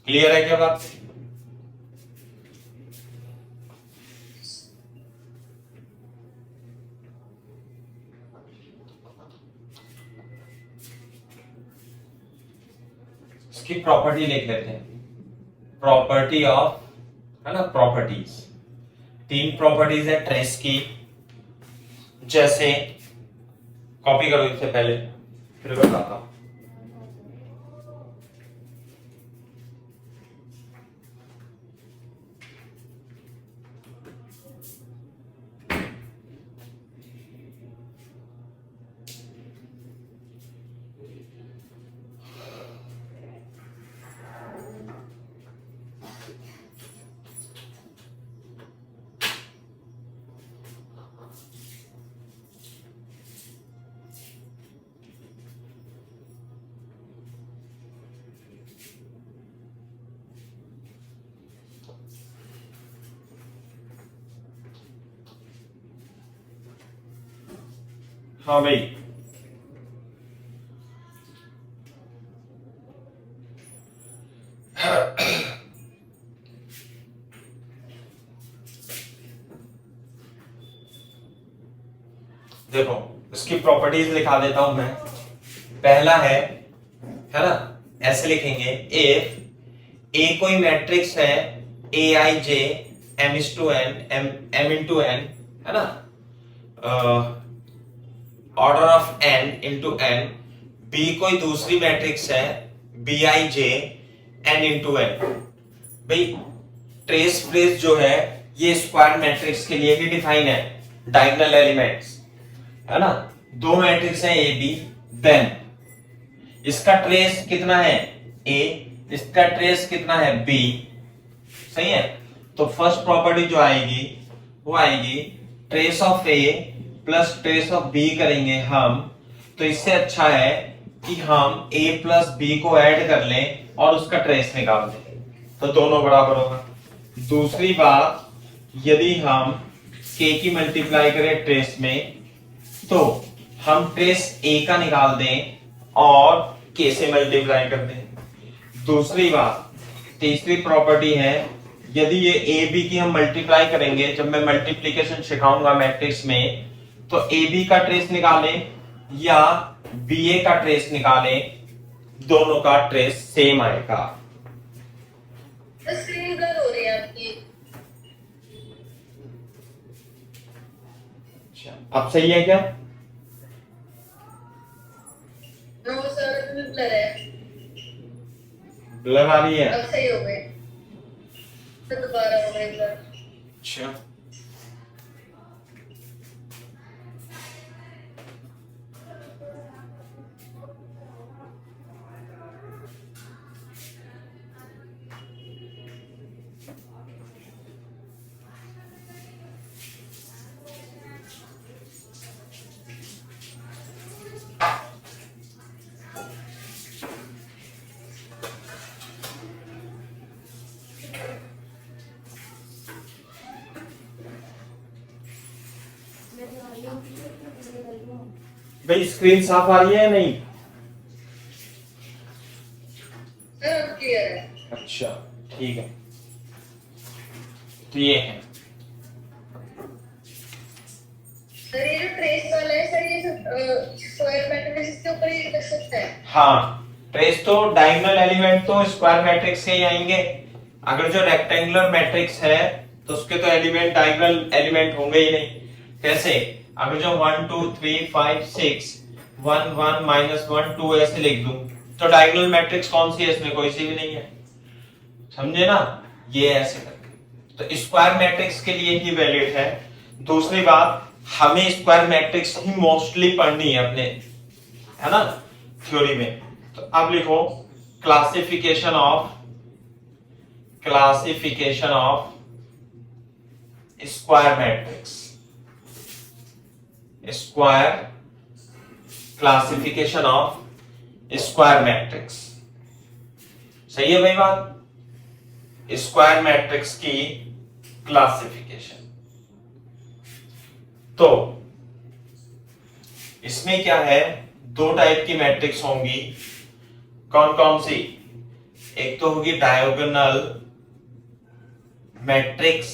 Clear है क्या बात? इसकी प्रॉपर्टी लिख लेते हैं, प्रॉपर्टी ऑफ, है ना, प्रॉपर्टीज। 3 प्रॉपर्टीज है ट्रेस की, जैसे कॉपी करो इससे पहले फिर बताता हूं। हाँ भाई, देखो इसकी प्रॉपर्टीज लिखा देता हूं मैं। पहला है ना, ऐसे लिखेंगे, इफ ए कोई मैट्रिक्स है A I J M is to N M into N, है ना, order of N into N, B कोई दूसरी मैट्रिक्स है B I J N into N. भाई ट्रेस प्लेस जो है ये स्क्वायर मैट्रिक्स के लिए ही डिफाइन है, डायगोनल एलिमेंट्स, है ना, 2 मैट्रिक्स है ए बी, देन इसका ट्रेस कितना है ए, इसका ट्रेस कितना है बी, सही है। तो फर्स्ट प्रॉपर्टी जो आएगी वो आएगी trace of a plus trace of b करेंगे हम, तो इससे अच्छा है कि हम a प्लस बी को ऐड कर लें और उसका ट्रेस निकाल दें, तो दोनों बराबर होगा। दूसरी बात, यदि हम k की मल्टीप्लाई करें ट्रेस में, तो हम ट्रेस a का निकाल दें और k से मल्टीप्लाई कर दें। दूसरी बात, तीसरी प्रॉपर्टी है, यदि ये ए बी की हम मल्टीप्लाई करेंगे, जब मैं मल्टीप्लीकेशन सिखाऊंगा मैट्रिक्स में, तो ए बी का ट्रेस निकालें या बी ए का ट्रेस निकालें, दोनों का ट्रेस सेम आएगा। स्क्रीन ब्लर हो रही है आपकी। अच्छा, अब सही है क्या? नो सर, ब्लर है। ब्लर आ रही है? अब सही हो गए, तो दोबारा हो गए ब्लर। अच्छा, भाई स्क्रीन साफ आ रही है नहीं? अब क्लियर है। अच्छा ठीक है, तो ये है सर, ये जो ट्रेस वाला है सर, ये स्क्वायर मैट्रिक्स इसके ऊपर ही कर सकता है। हाँ, ट्रेस तो डायगोनल एलिमेंट तो स्क्वायर मैट्रिक्स से ही आएंगे। अगर जो रेक्टेंगुलर मैट्रिक्स है तो उसके तो एलिमेंट डायगोनल एलिमेंट होंगे ही नहीं। कैसे? अगर जो 1 2 3 5 6 1 1 माइनस 1 2 ऐसे लिख दूं, तो डायगोनल मैट्रिक्स कौन सी है? इसमें कोई सी भी नहीं है, समझे ना? ये ऐसे करके तो स्क्वायर मैट्रिक्स के लिए ही वैलिड है। दूसरी बात, हमें स्क्वायर मैट्रिक्स ही मोस्टली पढ़नी है अपने, है ना, थ्योरी में। तो अब लिखो classification classification of square matrix, square classification of square matrix. सही है भाई बात? स्क्वायर मैट्रिक्स की क्लासिफिकेशन। तो इसमें क्या है, दो टाइप की मैट्रिक्स होंगी। कौन कौन सी? एक तो होगी डायगोनल मैट्रिक्स,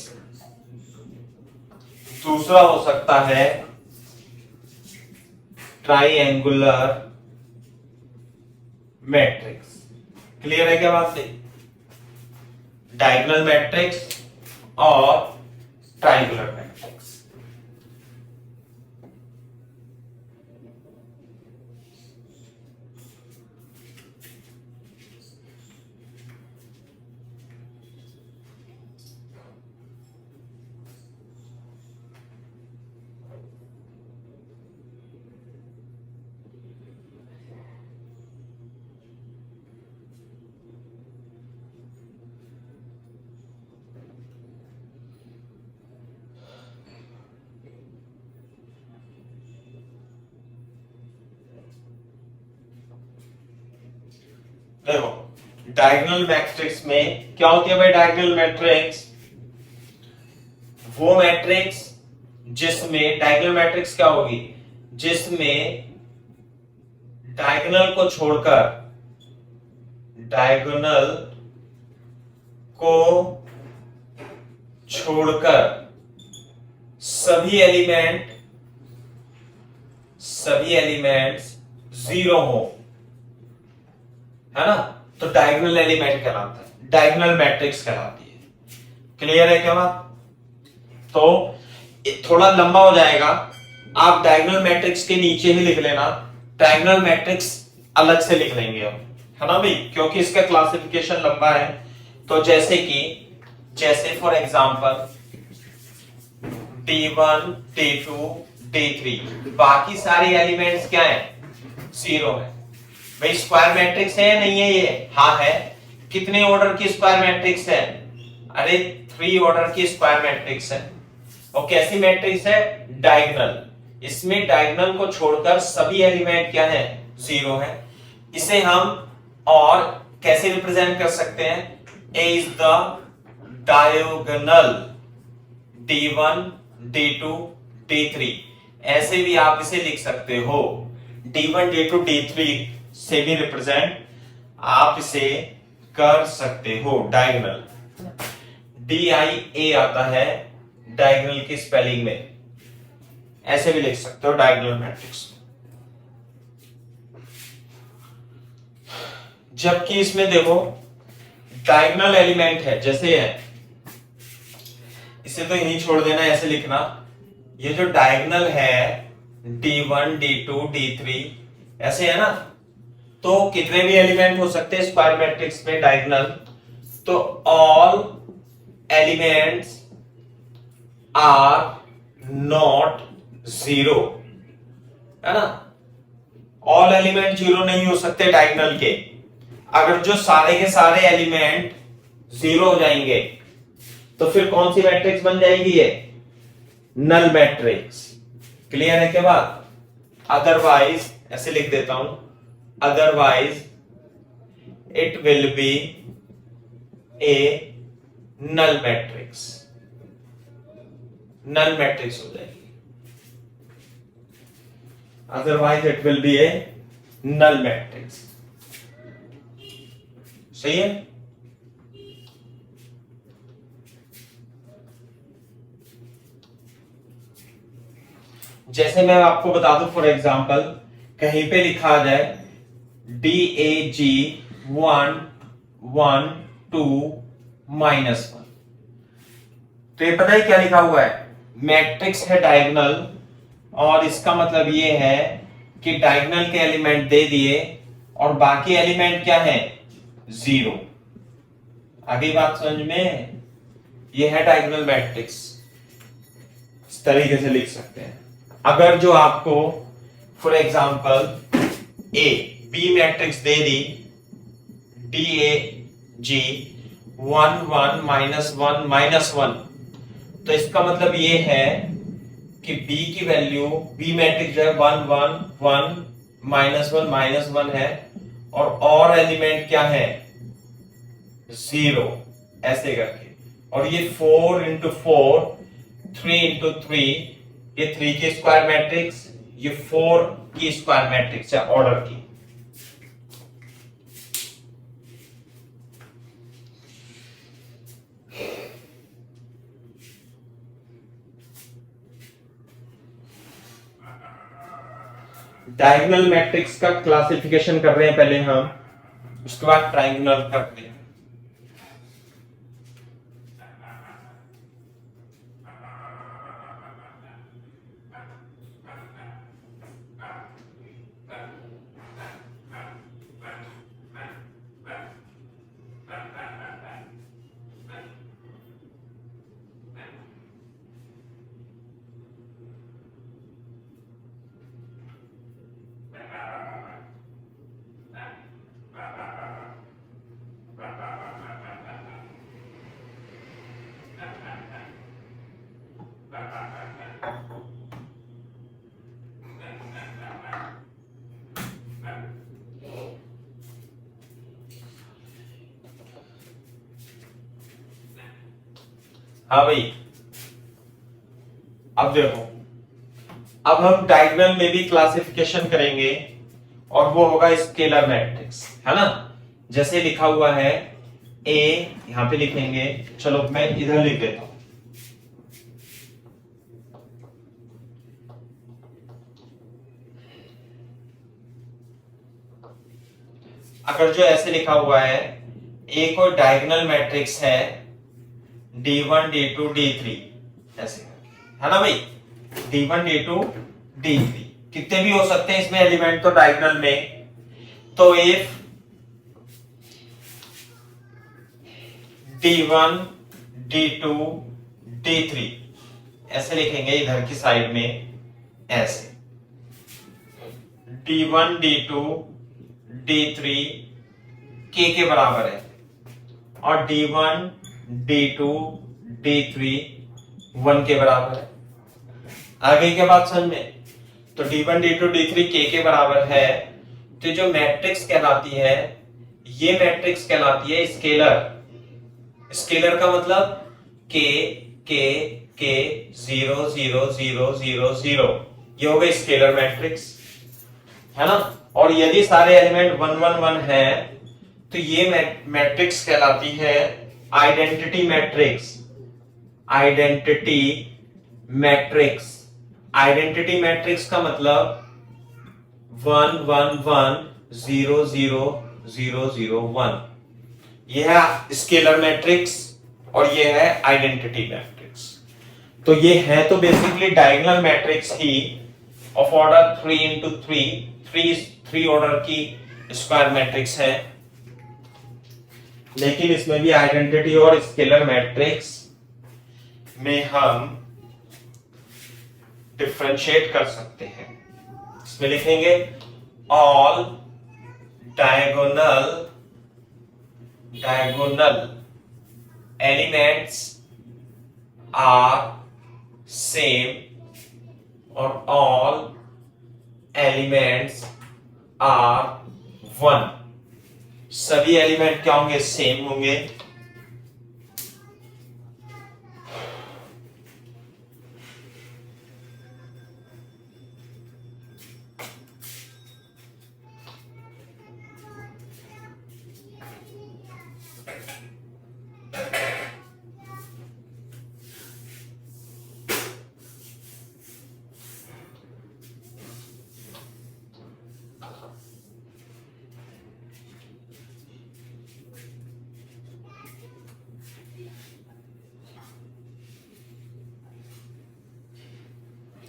दूसरा हो सकता है ट्राइएंगुलर मैट्रिक्स। क्लियर है क्या बात? से डायगोनल मैट्रिक्स और ट्राइएंगुलर मैट्रिक्स। देखो डायगोनल मैट्रिक्स में क्या होती है भाई? डायगोनल मैट्रिक्स वो मैट्रिक्स जिसमें, डायगोनल मैट्रिक्स क्या होगी? जिसमें डायगोनल को छोड़कर, डायगोनल को छोड़कर सभी एलिमेंट्स जीरो हो, है ना? तो डायगोनल एलिमेंट कहलाता है, डायगोनल मैट्रिक्स कहलाती है। क्लियर है क्या बात? तो थोड़ा लंबा हो जाएगा, आप डायगोनल मैट्रिक्स के नीचे ही लिख लेना, डायगोनल मैट्रिक्स अलग से लिख लेंगे हम, है ना भाई? क्योंकि इसका क्लासिफिकेशन लंबा है। तो जैसे for example D1 D2 D3, बाकी सारी एलिमेंट्स क्या है? जीरो है। भाई स्क्वायर मैट्रिक्स है या नहीं है ये? हाँ है। कितने ऑर्डर की स्क्वायर मैट्रिक्स है? अरे 3 ऑर्डर की स्क्वायर मैट्रिक्स है। और कैसी मैट्रिक्स है? डायगोनल। इसमें डायगोनल को छोड़कर सभी एलिमेंट क्या है? जीरो है। इसे हम और कैसे रिप्रेजेंट कर सकते हैं? A is the diagonal D1 D2 D3, ऐसे भी आप इसे लिख सकते हो। D1 D2 D3 से भी रिप्रेजेंट आप इसे कर सकते हो डायगोनल। DIA आता है डायगोनल की स्पेलिंग में, ऐसे भी लिख सकते हो डायगोनल मैट्रिक्स। जबकि इसमें देखो डायगोनल एलिमेंट है, जैसे है, इसे तो यहीं छोड़ देना, ऐसे लिखना। ये जो डायगोनल है D1 D2 D3 ऐसे है ना, तो कितने भी एलिमेंट हो सकते हैं स्क्वायर मैट्रिक्स में डायगोनल। तो all elements are not zero, है ना? ऑल एलिमेंट जीरो नहीं हो सकते डायगोनल के। अगर जो सारे के सारे एलिमेंट जीरो हो जाएंगे तो फिर कौन सी मैट्रिक्स बन जाएगी? ये नल मैट्रिक्स। क्लियर है क्या बात? अदरवाइज ऐसे लिख देता हूं, otherwise it will be a null matrix. Null matrix हो जाएगी, otherwise it will be a null matrix. सही है? जैसे मैं आपको बता दूं, फॉर एग्जांपल कहीं पे लिखा आ जाए DAG 1 1 2 -1, तो ये पता है क्या लिखा हुआ है? मैट्रिक्स है डायगोनल, और इसका मतलब ये है कि डायगोनल के एलिमेंट दे दिए और बाकी एलिमेंट क्या है? जीरो। आगे बात समझ में? ये है डायगोनल मैट्रिक्स। इस तरीके से लिख सकते हैं। अगर जो आपको for example A B matrix they the, DAG 1 1 -1 -1। तो इसका मतलब ये है कि b की वैल्यू, b मैट्रिक्स जो है 1 1 1 -1 -1 है, और एलिमेंट क्या है 0, ऐसे करके। और ये 4 इंटू 4, 3 इंटू 3, ये 3 की स्क्वायर मैट्रिक्स, ये 4 की स्क्वायर मैट्रिक्स है ऑर्डर की। डायगोनल मैट्रिक्स का क्लासिफिकेशन कर रहे हैं पहले हम, उसके बाद ट्रायंगुलर करते हैं। हाँ भाई, अब देखो, अब हम डायगोनल में भी क्लासिफिकेशन करेंगे, और वो होगा स्केलर मैट्रिक्स, है ना। जैसे लिखा हुआ है ए, यहां पे लिखेंगे, चलो मैं इधर लिख देता हूं। अगर जो ऐसे लिखा हुआ है, ए कोई डायगोनल मैट्रिक्स है D1 D2 D3, ऐसे है ना भाई, D1 D2 D3 कितने भी हो सकते हैं इसमें एलिमेंट तो डायगोनल में। तो इफ D1 D2 D3, ऐसे लिखेंगे इधर की साइड में, ऐसे D1 D2 D3 के बराबर है, और D1 D2 D3 1 के बराबर है। आगे के बात समझ में, तो D1 D2 D3 के बराबर है, तो जो मैट्रिक्स कहलाती है, ये मैट्रिक्स कहलाती है स्केलर। स्केलर का मतलब के के के 0 0 0 0 0, ये हो गई स्केलर मैट्रिक्स, है ना। और यदि सारे एलिमेंट 1 1 1 है, तो ये मैट्रिक्स कहलाती है identity matrix. Identity matrix, identity matrix का मतलब 1 1 1 0 0 0 0 1, यह है स्केलर मैट्रिक्स, और यह है आइडेंटिटी मैट्रिक्स। तो ये है तो basically diagonal matrix he of order 3 into 3 order की स्क्वायर मैट्रिक्स है, लेकिन इसमें भी आइडेंटिटी और स्केलर मैट्रिक्स में हम डिफरेंशिएट कर सकते हैं। इसमें लिखेंगे all diagonal elements are same, और ऑल एलिमेंट्स आर 1। सभी एलिमेंट क्या होंगे, सेम होंगे।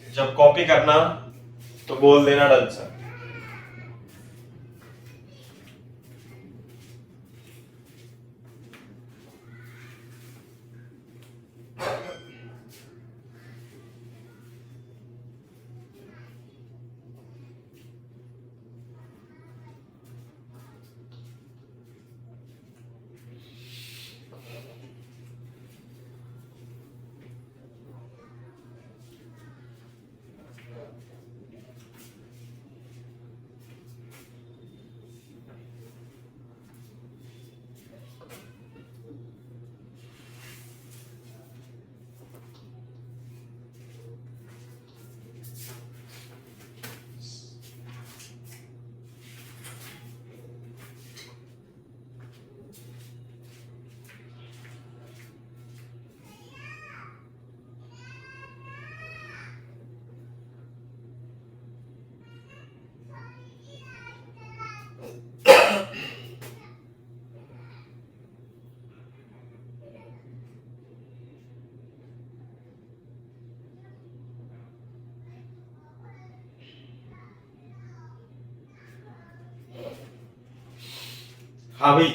जब कॉपी करना तो बोल देना डन सर। हाँ भाई